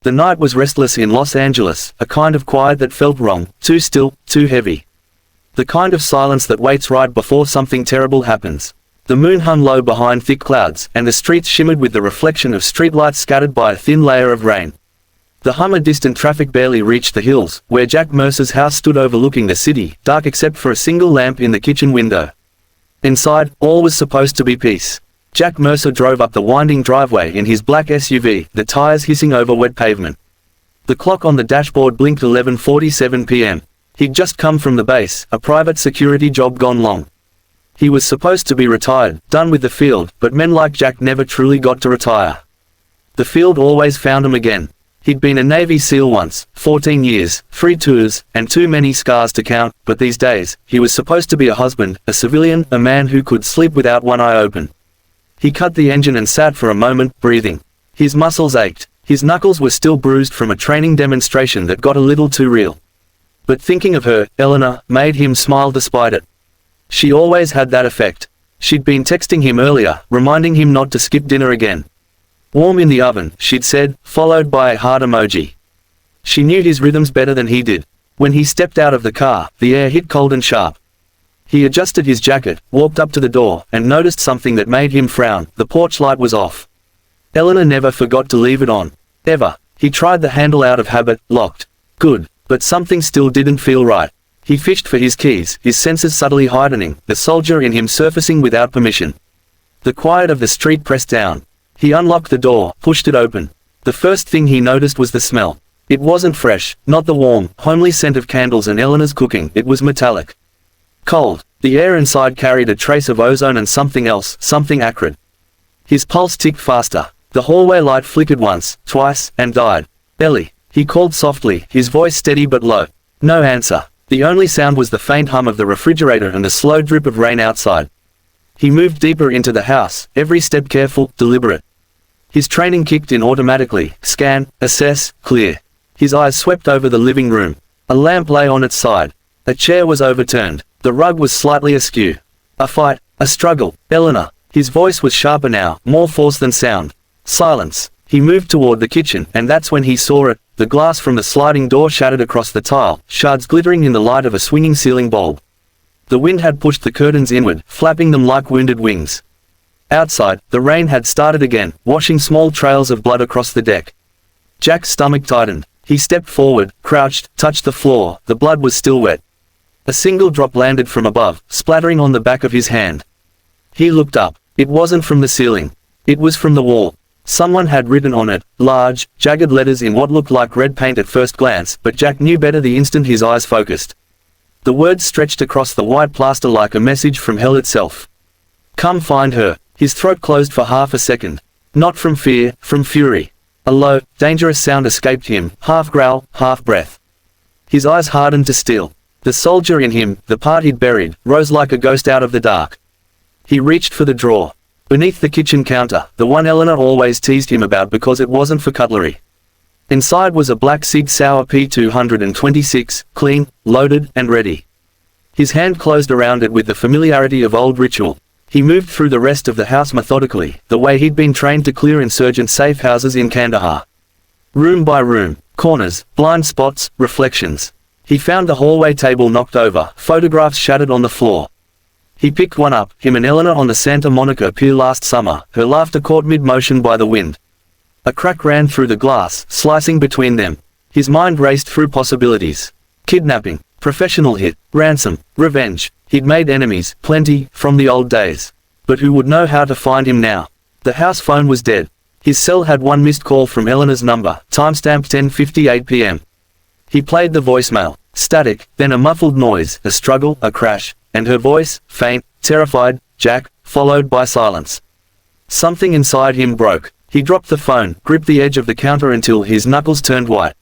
The night was restless in Los Angeles, a kind of quiet that felt wrong, too still, too heavy. The kind of silence that waits right before something terrible happens. The moon hung low behind thick clouds, and the streets shimmered with the reflection of streetlights scattered by a thin layer of rain. The hum of distant traffic barely reached the hills, where Jack Mercer's house stood overlooking the city, dark except for a single lamp in the kitchen window. Inside, all was supposed to be peace. Jack Mercer drove up the winding driveway in his black SUV, the tires hissing over wet pavement. The clock on the dashboard blinked 11:47 p.m. He'd just come from the base, a private security job gone long. He was supposed to be retired, done with the field, but men like Jack never truly got to retire. The field always found him again. He'd been a Navy SEAL once, 14 years, 3 tours, and too many scars to count, but these days, he was supposed to be a husband, a civilian, a man who could sleep without one eye open. He cut the engine and sat for a moment, breathing. His muscles ached. His knuckles were still bruised from a training demonstration that got a little too real. But thinking of her, Eleanor, made him smile despite it. She always had that effect. She'd been texting him earlier, reminding him not to skip dinner again. Warm in the oven, she'd said, followed by a heart emoji. She knew his rhythms better than he did. When he stepped out of the car, the air hit cold and sharp. He adjusted his jacket, walked up to the door, and noticed something that made him frown. The porch light was off. Eleanor never forgot to leave it on. Ever. He tried the handle out of habit, locked. Good. But something still didn't feel right. He fished for his keys, his senses subtly heightening, the soldier in him surfacing without permission. The quiet of the street pressed down. He unlocked the door, pushed it open. The first thing he noticed was the smell. It wasn't fresh, not the warm, homely scent of candles and Eleanor's cooking, it was metallic. Cold. The air inside carried a trace of ozone and something else, something acrid. His pulse ticked faster. The hallway light flickered once, twice, and died. Ellie. He called softly, his voice steady but low. No answer. The only sound was the faint hum of the refrigerator and the slow drip of rain outside. He moved deeper into the house, every step careful, deliberate. His training kicked in automatically, scan, assess, clear. His eyes swept over the living room. A lamp lay on its side. A chair was overturned. The rug was slightly askew. A fight, a struggle. Eleanor. His voice was sharper now, more force than sound. Silence. He moved toward the kitchen, and that's when he saw it. The glass from the sliding door shattered across the tile, shards glittering in the light of a swinging ceiling bulb. The wind had pushed the curtains inward, flapping them like wounded wings. Outside, the rain had started again, washing small trails of blood across the deck. Jack's stomach tightened. He stepped forward, crouched, touched the floor. The blood was still wet. A single drop landed from above, splattering on the back of his hand. He looked up. It wasn't from the ceiling. It was from the wall. Someone had written on it, large, jagged letters in what looked like red paint at first glance, but Jack knew better the instant his eyes focused. The words stretched across the white plaster like a message from hell itself. Come find her. His throat closed for half a second. Not from fear, from fury. A low, dangerous sound escaped him, half growl, half breath. His eyes hardened to steel. The soldier in him, the part he'd buried, rose like a ghost out of the dark. He reached for the drawer. Beneath the kitchen counter, the one Eleanor always teased him about because it wasn't for cutlery. Inside was a black Sig Sauer P226, clean, loaded, and ready. His hand closed around it with the familiarity of old ritual. He moved through the rest of the house methodically, the way he'd been trained to clear insurgent safe houses in Kandahar. Room by room, corners, blind spots, reflections. He found the hallway table knocked over, photographs shattered on the floor. He picked one up, him and Eleanor on the Santa Monica Pier last summer, her laughter caught mid-motion by the wind. A crack ran through the glass, slicing between them. His mind raced through possibilities. Kidnapping, professional hit, ransom, revenge. He'd made enemies, plenty, from the old days. But who would know how to find him now? The house phone was dead. His cell had one missed call from Eleanor's number, timestamp 10:58 p.m. He played the voicemail. Static, then a muffled noise, a struggle, a crash, and her voice, faint, terrified, Jack, followed by silence. Something inside him broke. He dropped the phone, gripped the edge of the counter until his knuckles turned white.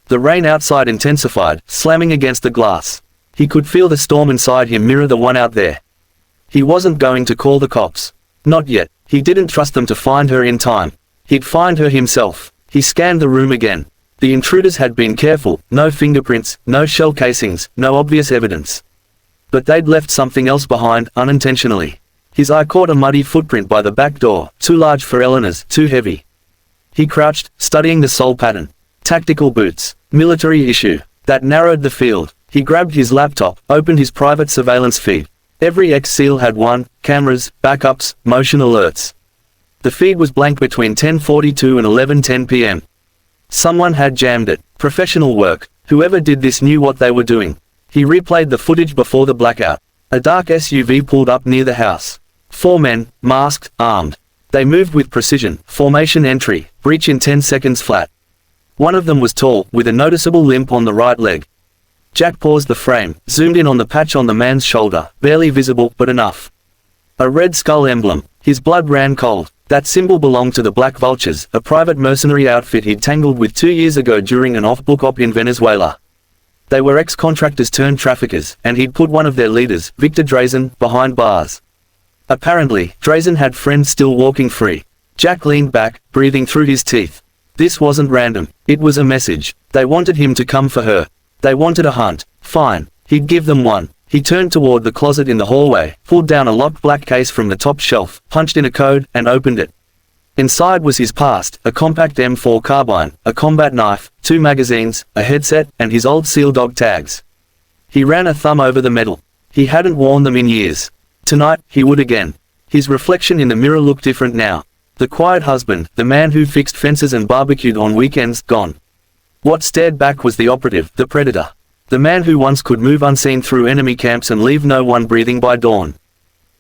The rain outside intensified, slamming against the glass. He could feel the storm inside him mirror the one out there. He wasn't going to call the cops. Not yet. He didn't trust them to find her in time. He'd find her himself. He scanned the room again. The intruders had been careful, no fingerprints, no shell casings, no obvious evidence. But they'd left something else behind, unintentionally. His eye caught a muddy footprint by the back door, too large for Eleanor's, too heavy. He crouched, studying the sole pattern. Tactical boots. Military issue. That narrowed the field. He grabbed his laptop, opened his private surveillance feed. Every ex-SEAL had one: cameras, backups, motion alerts. The feed was blank between 10:42 and 11:10 p.m. Someone had jammed it. Professional work. Whoever did this knew what they were doing. He replayed the footage before the blackout. A dark SUV pulled up near the house. 4 men, masked, armed. They moved with precision. Formation entry, breach in 10 seconds flat. One of them was tall, with a noticeable limp on the right leg. Jack paused the frame, zoomed in on the patch on the man's shoulder, barely visible, but enough. A red skull emblem. His blood ran cold. That symbol belonged to the Black Vultures, a private mercenary outfit he'd tangled with 2 years ago during an off-book op in Venezuela. They were ex-contractors turned traffickers, and he'd put one of their leaders, Victor Drazen, behind bars. Apparently, Drazen had friends still walking free. Jack leaned back, breathing through his teeth. This wasn't random. It was a message. They wanted him to come for her. They wanted a hunt. Fine. He'd give them one. He turned toward the closet in the hallway, pulled down a locked black case from the top shelf, punched in a code, and opened it. Inside was his past: a compact M4 carbine, a combat knife, 2 magazines, a headset, and his old SEAL dog tags. He ran a thumb over the metal. He hadn't worn them in years. Tonight, he would again. His reflection in the mirror looked different now. The quiet husband, the man who fixed fences and barbecued on weekends, gone. What stared back was the operative, the predator. The man who once could move unseen through enemy camps and leave no one breathing by dawn.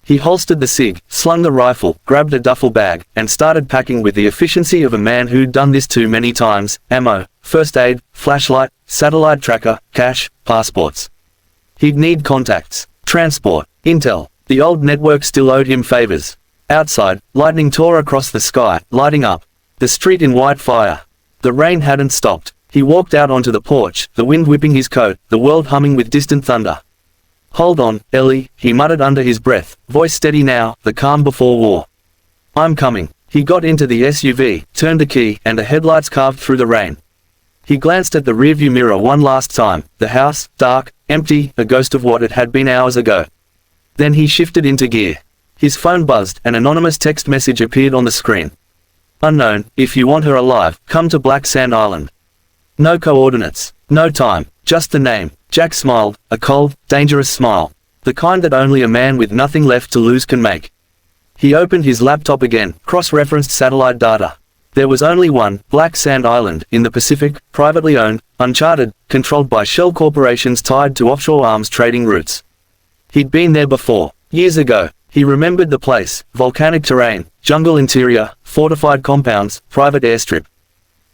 He holstered the SIG, slung the rifle, grabbed a duffel bag, and started packing with the efficiency of a man who'd done this too many times: ammo, first aid, flashlight, satellite tracker, cash, passports. He'd need contacts, transport, intel. The old network still owed him favors. Outside, lightning tore across the sky, lighting up the street in white fire. The rain hadn't stopped. He walked out onto the porch, the wind whipping his coat, the world humming with distant thunder. "Hold on, Ellie," he muttered under his breath, voice steady now, the calm before war. "I'm coming." He got into the SUV, turned the key, and the headlights carved through the rain. He glanced at the rearview mirror one last time, the house, dark, empty, a ghost of what it had been hours ago. Then he shifted into gear. His phone buzzed, an anonymous text message appeared on the screen. "Unknown, if you want her alive, come to Black Sand Island." No coordinates, no time, just the name. Jack smiled, a cold, dangerous smile. The kind that only a man with nothing left to lose can make. He opened his laptop again, cross-referenced satellite data. There was only one, Black Sand Island, in the Pacific, privately owned, uncharted, controlled by shell corporations tied to offshore arms trading routes. He'd been there before, years ago. He remembered the place: volcanic terrain, jungle interior, fortified compounds, private airstrip.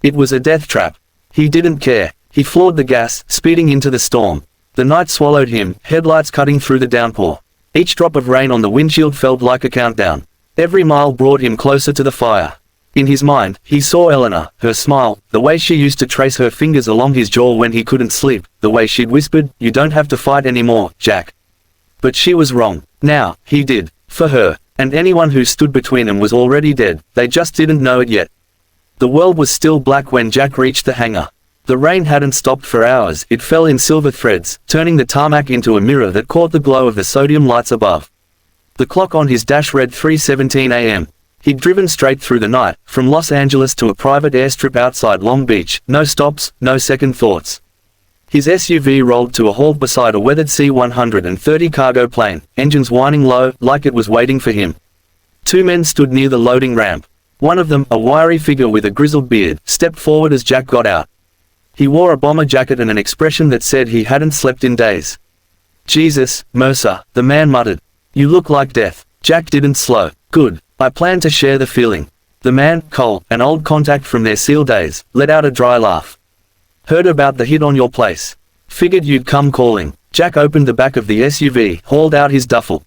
It was a death trap. He didn't care. He floored the gas, speeding into the storm. The night swallowed him, headlights cutting through the downpour. Each drop of rain on the windshield felt like a countdown. Every mile brought him closer to the fire. In his mind, he saw Eleanor, her smile, the way she used to trace her fingers along his jaw when he couldn't sleep, the way she'd whispered, "You don't have to fight anymore, Jack." But she was wrong. Now, he did. For her. And anyone who stood between them was already dead. They just didn't know it yet. The world was still black when Jack reached the hangar. The rain hadn't stopped for hours. It fell in silver threads, turning the tarmac into a mirror that caught the glow of the sodium lights above. The clock on his dash read 3:17 a.m. He'd driven straight through the night, from Los Angeles to a private airstrip outside Long Beach. No stops, no second thoughts. His SUV rolled to a halt beside a weathered C-130 cargo plane, engines whining low, like it was waiting for him. 2 men stood near the loading ramp. One of them, a wiry figure with a grizzled beard, stepped forward as Jack got out. He wore a bomber jacket and an expression that said he hadn't slept in days. "Jesus, Mercer," the man muttered. "You look like death." Jack didn't slow. "Good. I plan to share the feeling." The man, Cole, an old contact from their SEAL days, let out a dry laugh. "Heard about the hit on your place. Figured you'd come calling." Jack opened the back of the SUV, hauled out his duffel.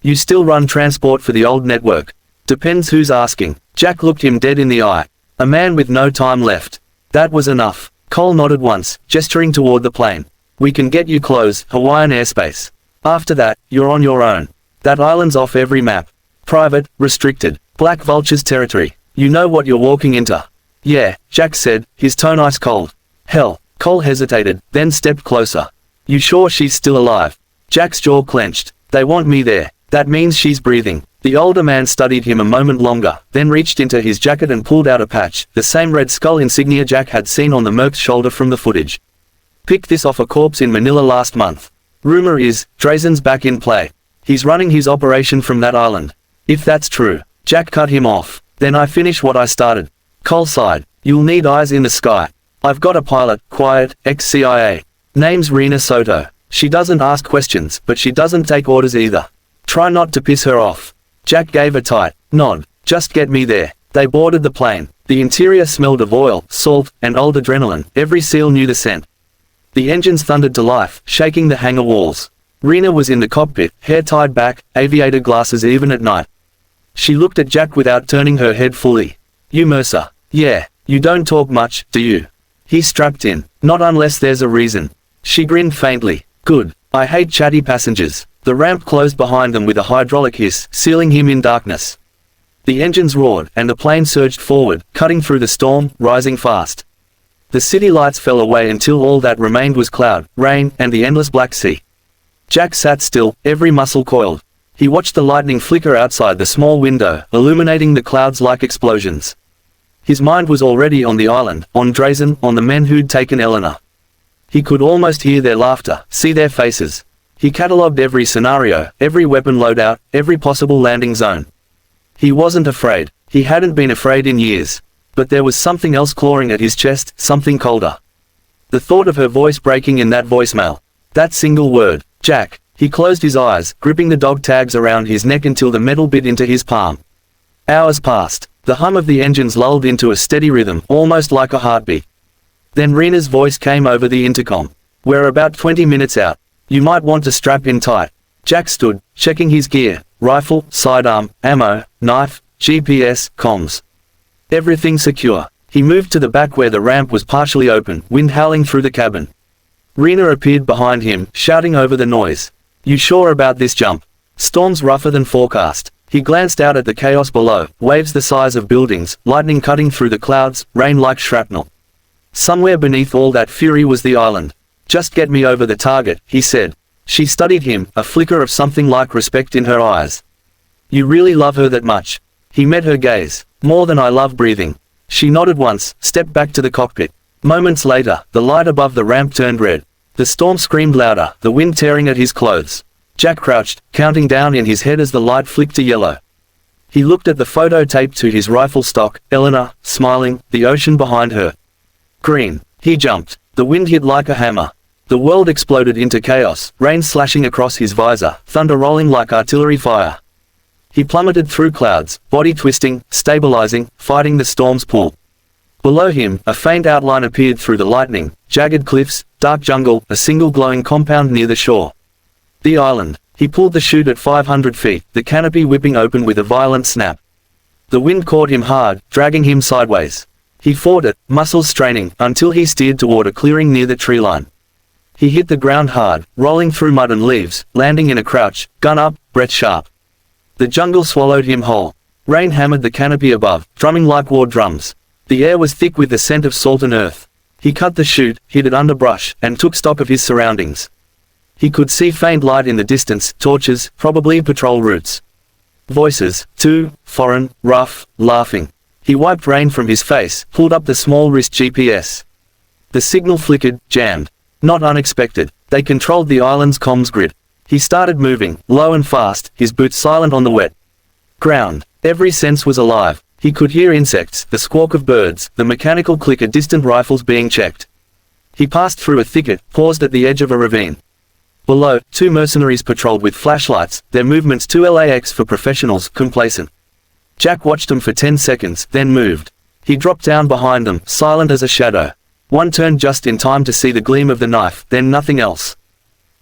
"You still run transport for the old network?" "Depends who's asking." Jack looked him dead in the eye. A man with no time left. That was enough. Cole nodded once, gesturing toward the plane. "We can get you close, Hawaiian airspace. After that, you're on your own. That island's off every map. Private, restricted, Black Vulture's territory. You know what you're walking into." "Yeah," Jack said, his tone ice cold. "Hell." Cole hesitated, then stepped closer. "You sure she's still alive?" Jack's jaw clenched. "They want me there. That means she's breathing." The older man studied him a moment longer, then reached into his jacket and pulled out a patch, the same red skull insignia Jack had seen on the merc's shoulder from the footage. Picked this off a corpse in Manila last month. Rumor is, Drazen's back in play. He's running his operation from that island. If that's true. Jack cut him off. Then I finish what I started. Cole sighed. You'll need eyes in the sky. I've got a pilot, quiet, ex-CIA. Name's Rena Soto. She doesn't ask questions, but she doesn't take orders either. Try not to piss her off. Jack gave a tight nod. Just get me there. They boarded the plane. The interior smelled of oil, salt, and old adrenaline. Every SEAL knew the scent. The engines thundered to life, shaking the hangar walls. Rena was in the cockpit, hair tied back, aviator glasses even at night. She looked at Jack without turning her head fully. You Mercer. Yeah. You don't talk much, do you? He's strapped in. Not unless there's a reason. She grinned faintly. Good. I hate chatty passengers. The ramp closed behind them with a hydraulic hiss, sealing him in darkness. The engines roared, and the plane surged forward, cutting through the storm, rising fast. The city lights fell away until all that remained was cloud, rain, and the endless black sea. Jack sat still, every muscle coiled. He watched the lightning flicker outside the small window, illuminating the clouds like explosions. His mind was already on the island, on Drazen, on the men who'd taken Eleanor. He could almost hear their laughter, see their faces. He catalogued every scenario, every weapon loadout, every possible landing zone. He wasn't afraid. He hadn't been afraid in years. But there was something else clawing at his chest, something colder. The thought of her voice breaking in that voicemail. That single word, Jack. He closed his eyes, gripping the dog tags around his neck until the metal bit into his palm. Hours passed. The hum of the engines lulled into a steady rhythm, almost like a heartbeat. Then Rena's voice came over the intercom. We're about 20 minutes out. You might want to strap in tight. Jack stood, checking his gear, rifle, sidearm, ammo, knife, GPS, comms. Everything secure. He moved to the back where the ramp was partially open, wind howling through the cabin. Rena appeared behind him, shouting over the noise. You sure about this jump? Storm's rougher than forecast. He glanced out at the chaos below, waves the size of buildings, lightning cutting through the clouds, rain like shrapnel. Somewhere beneath all that fury was the island. Just get me over the target, he said. She studied him, a flicker of something like respect in her eyes. You really love her that much? He met her gaze. More than I love breathing. She nodded once, stepped back to the cockpit. Moments later, the light above the ramp turned red. The storm screamed louder, the wind tearing at his clothes. Jack crouched, counting down in his head as the light flicked to yellow. He looked at the photo taped to his rifle stock, Eleanor, smiling, the ocean behind her. Green. He jumped. The wind hit like a hammer. The world exploded into chaos, rain slashing across his visor, thunder rolling like artillery fire. He plummeted through clouds, body twisting, stabilizing, fighting the storm's pull. Below him, a faint outline appeared through the lightning, jagged cliffs, dark jungle, a single glowing compound near the shore. The island. He pulled the chute at 500 feet, the canopy whipping open with a violent snap. The wind caught him hard, dragging him sideways. He fought it, muscles straining, until he steered toward a clearing near the tree line. He hit the ground hard, rolling through mud and leaves, landing in a crouch, gun up, breath sharp. The jungle swallowed him whole. Rain hammered the canopy above, drumming like war drums. The air was thick with the scent of salt and earth. He cut the chute, hid it under brush, and took stock of his surroundings. He could see faint light in the distance, torches, probably patrol routes. Voices, too, foreign, rough, laughing. He wiped rain from his face, pulled up the small wrist GPS. The signal flickered, jammed. Not unexpected. They controlled the island's comms grid. He started moving, low and fast, his boots silent on the wet ground. Every sense was alive. He could hear insects, the squawk of birds, the mechanical click of distant rifles being checked. He passed through a thicket, paused at the edge of a ravine. Below, two mercenaries patrolled with flashlights, their movements too lax for professionals, complacent. Jack watched them for 10 seconds, then moved. He dropped down behind them, silent as a shadow. One turned just in time to see the gleam of the knife, then nothing else.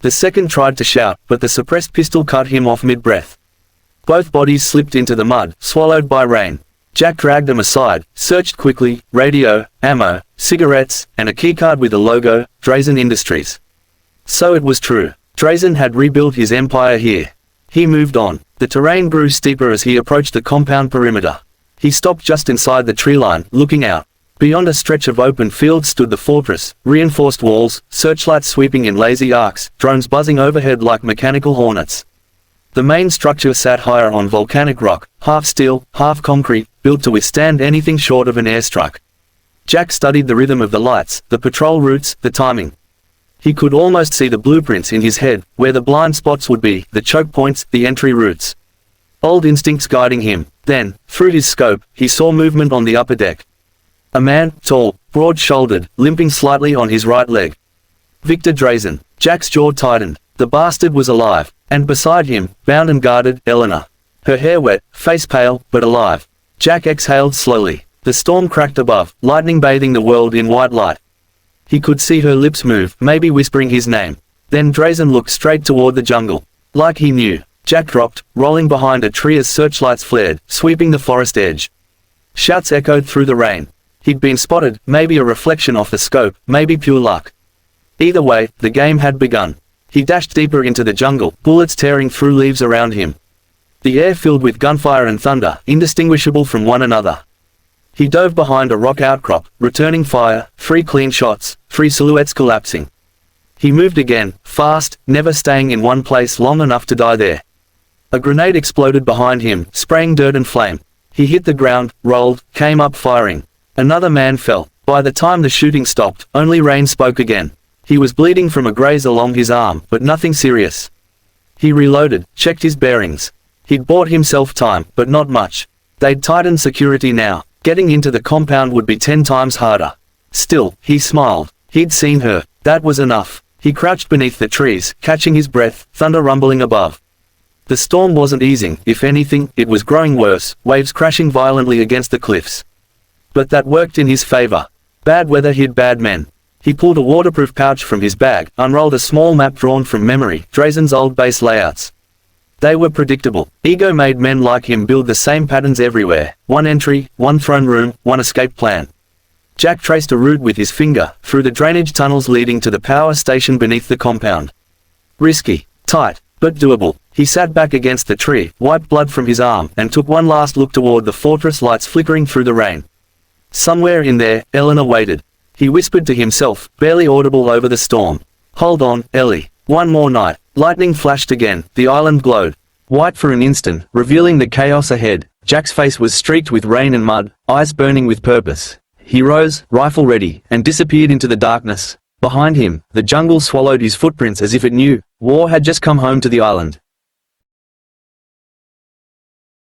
The second tried to shout, but the suppressed pistol cut him off mid-breath. Both bodies slipped into the mud, swallowed by rain. Jack dragged them aside, searched quickly, radio, ammo, cigarettes, and a keycard with the logo, Drazen Industries. So it was true. Drazen had rebuilt his empire here. He moved on. The terrain grew steeper as he approached the compound perimeter. He stopped just inside the tree line, looking out. Beyond a stretch of open field stood the fortress, reinforced walls, searchlights sweeping in lazy arcs, drones buzzing overhead like mechanical hornets. The main structure sat higher on volcanic rock, half steel, half concrete, built to withstand anything short of an airstrike. Jack studied the rhythm of the lights, the patrol routes, the timing. He could almost see the blueprints in his head, where the blind spots would be, the choke points, the entry routes. Old instincts guiding him. Then, through his scope, he saw movement on the upper deck. A man, tall, broad-shouldered, limping slightly on his right leg. Victor Drazen. Jack's jaw tightened. The bastard was alive. And beside him, bound and guarded, Eleanor. Her hair wet, face pale, but alive. Jack exhaled slowly. The storm cracked above, lightning bathing the world in white light. He could see her lips move, maybe whispering his name. Then Drazen looked straight toward the jungle. Like he knew. Jack dropped, rolling behind a tree as searchlights flared, sweeping the forest edge. Shouts echoed through the rain. He'd been spotted, maybe a reflection off the scope, maybe pure luck. Either way, the game had begun. He dashed deeper into the jungle, bullets tearing through leaves around him. The air filled with gunfire and thunder, indistinguishable from one another. He dove behind a rock outcrop, returning fire, 3 clean shots, 3 silhouettes collapsing. He moved again, fast, never staying in one place long enough to die there. A grenade exploded behind him, spraying dirt and flame. He hit the ground, rolled, came up firing. Another man fell. By the time the shooting stopped, only Rain spoke again. He was bleeding from a graze along his arm, but nothing serious. He reloaded, checked his bearings. He'd bought himself time, but not much. They'd tightened security now. Getting into the compound would be 10 times harder. Still, he smiled. He'd seen her. That was enough. He crouched beneath the trees, catching his breath, thunder rumbling above. The storm wasn't easing. If anything, it was growing worse, waves crashing violently against the cliffs. But that worked in his favor. Bad weather hid bad men. He pulled a waterproof pouch from his bag, unrolled a small map drawn from memory, Drazen's old base layouts. They were predictable. Ego made men like him build the same patterns everywhere. One entry, one throne room, one escape plan. Jack traced a route with his finger, through the drainage tunnels leading to the power station beneath the compound. Risky, tight, but doable. He sat back against the tree, wiped blood from his arm, and took one last look toward the fortress lights flickering through the rain. Somewhere in there, Eleanor waited. He whispered to himself, barely audible over the storm. Hold on, Ellie. One more night. Lightning flashed again. The island glowed. White for an instant, revealing the chaos ahead. Jack's face was streaked with rain and mud, eyes burning with purpose. He rose, rifle ready, and disappeared into the darkness. Behind him, the jungle swallowed his footprints as if it knew. War had just come home to the island.